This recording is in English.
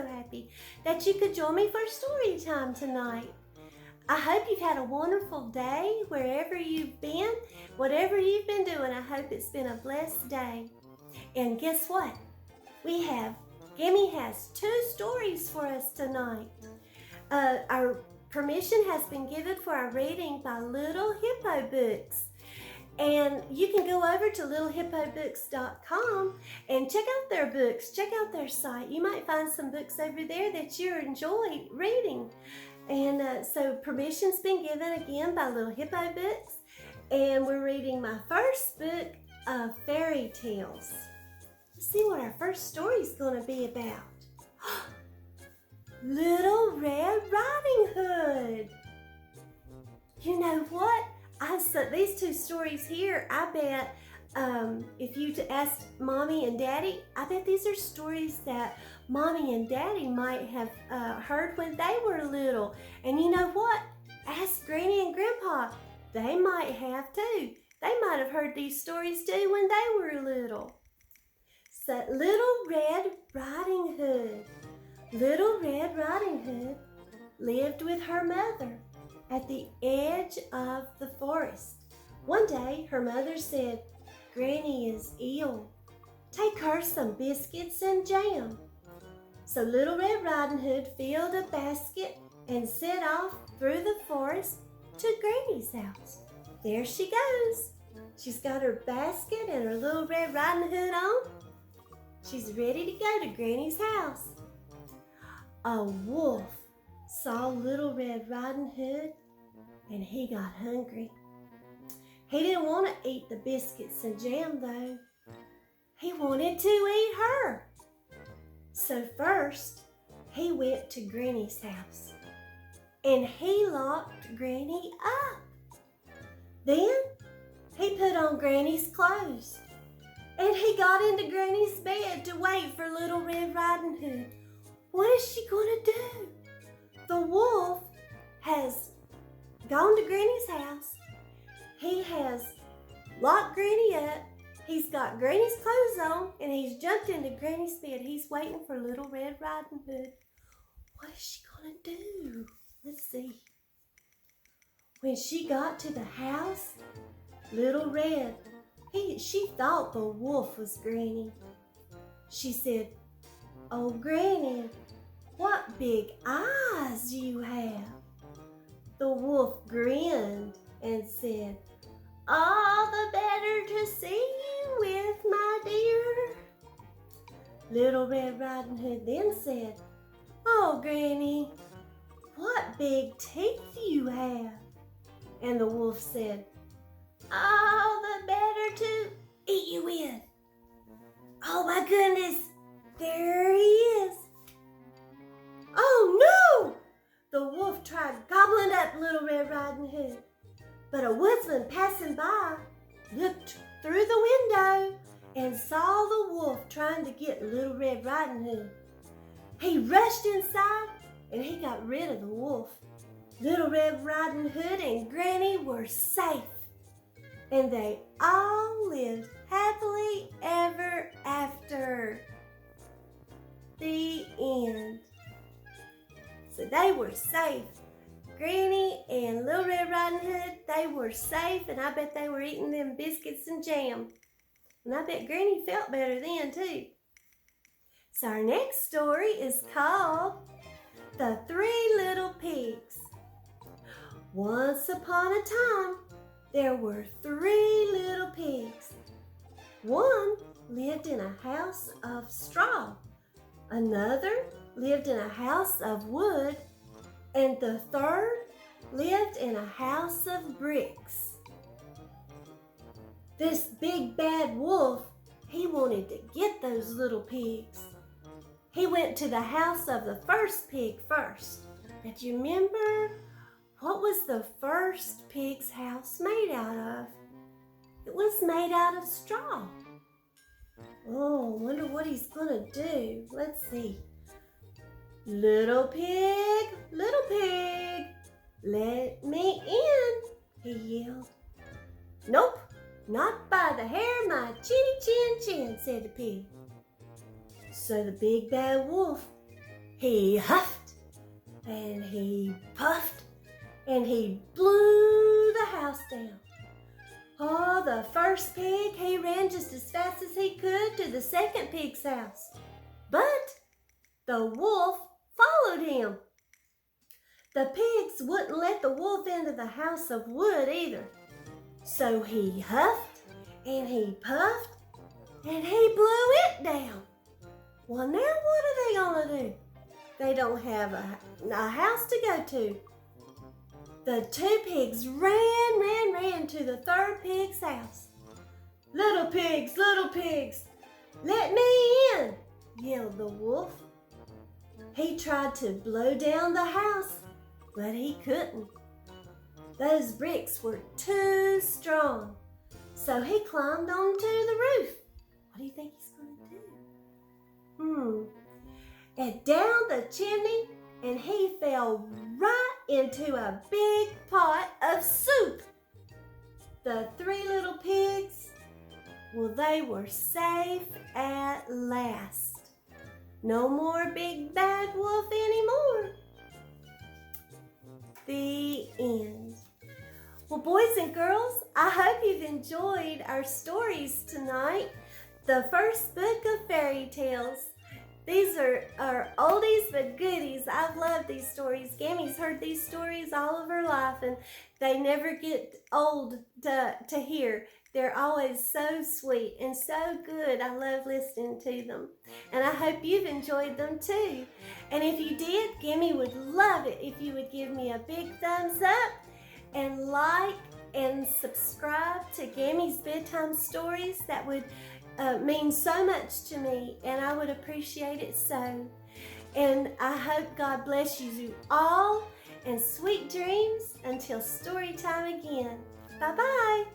so happy that you could join me for story time tonight. I hope you've had a wonderful day wherever you've been. Whatever you've been doing, I hope it's been a blessed day. And guess what? Gammie has 2 stories for us tonight. Our permission has been given for our reading by Little Hippo Books. And you can go over to littlehippobooks.com and check out their books, check out their site. You might find some books over there that you enjoy reading. And so permission's been given again by Little Hippo Books. And we're reading my first book of fairy tales. Let's see what our first story is going to be about. Little Red Riding Hood. You know what? These 2 stories here, I bet if you asked Mommy and Daddy, I bet these are stories that Mommy and Daddy might have heard when they were little. And you know what? Ask Granny and Grandpa. They might have too. They might have heard these stories too when they were little. So, Little Red Riding Hood. Little Red Riding Hood lived with her mother at the edge of the forest. One day, her mother said, "Granny is ill. Take her some biscuits and jam." So Little Red Riding Hood filled a basket and set off through the forest to Granny's house. There she goes. She's got her basket and her Little Red Riding Hood on. She's ready to go to Granny's house. A wolf saw Little Red Riding Hood and he got hungry. He didn't want to eat the biscuits and jam though. He wanted to eat her. So first, he went to Granny's house and he locked Granny up. Then he put on Granny's clothes and he got into Granny's bed to wait for Little Red Riding Hood. What is she going to do? The wolf has gone to Granny's house. He has locked Granny up. He's got Granny's clothes on and he's jumped into Granny's bed. He's waiting for Little Red Riding Hood. What is she going to do? Let's see. When she got to the house, Little Red, she thought the wolf was Granny. She said, "Oh, Granny, what big eyes you have." The wolf grinned and said, "All the better to see you with, my dear." Little Red Riding Hood then said, "Oh, Granny, what big teeth you have." And the wolf said, "All the better to eat you with." Oh my goodness, there he is. Oh no! The wolf tried gobbling up Little Red Riding Hood, but a woodsman passing by looked through the window and saw the wolf trying to get Little Red Riding Hood. He rushed inside and he got rid of the wolf. Little Red Riding Hood and Granny were safe, and they all lived happily ever after. The end. So they were safe. Granny and Little Red Riding Hood, they were safe, and I bet they were eating them biscuits and jam. And I bet Granny felt better then too. So our next story is called The 3 Little Pigs. Once upon a time, there were 3 little pigs. One lived in a house of straw. Another lived in a house of wood. And the third lived in a house of bricks. This big bad wolf, he wanted to get those little pigs. He went to the house of the first pig first. Now, do you remember what was the first pig's house made out of? It was made out of straw. Oh, I wonder what he's gonna do. Let's see. "Little pig, let me in," he yelled. "Nope, not by the hair of my chinny chin chin," said the pig. So the big bad wolf, he huffed and he puffed and he blew the house down. Oh, the first pig, he ran just as fast as he could to the second pig's house. But the wolf followed him. The pigs wouldn't let the wolf into the house of wood either. So he huffed and he puffed and he blew it down. Well, now what are they gonna do? They don't have a house to go to. The two pigs ran to the third pig's house. Little pigs, let me in, yelled the wolf. He tried to blow down the house, but he couldn't. Those bricks were too strong. So he climbed onto the roof. What do you think he's going to do? And down the chimney, and he fell right into a big pot of soup. The three little pigs, well, they were safe at last. No more big bad wolf anymore. The end. Well, boys and girls, I hope you've enjoyed our stories tonight. The first book of fairy tales. These are oldies but goodies. I've loved these stories. Gammie's heard these stories all of her life, and they never get old to hear. They're always so sweet and so good. I love listening to them. And I hope you've enjoyed them too. And if you did, Gammie would love it if you would give me a big thumbs up and like and subscribe to Gammie's Bedtime Stories. That would mean so much to me, and I would appreciate it so. And I hope God bless you all, and sweet dreams until story time again. Bye-bye.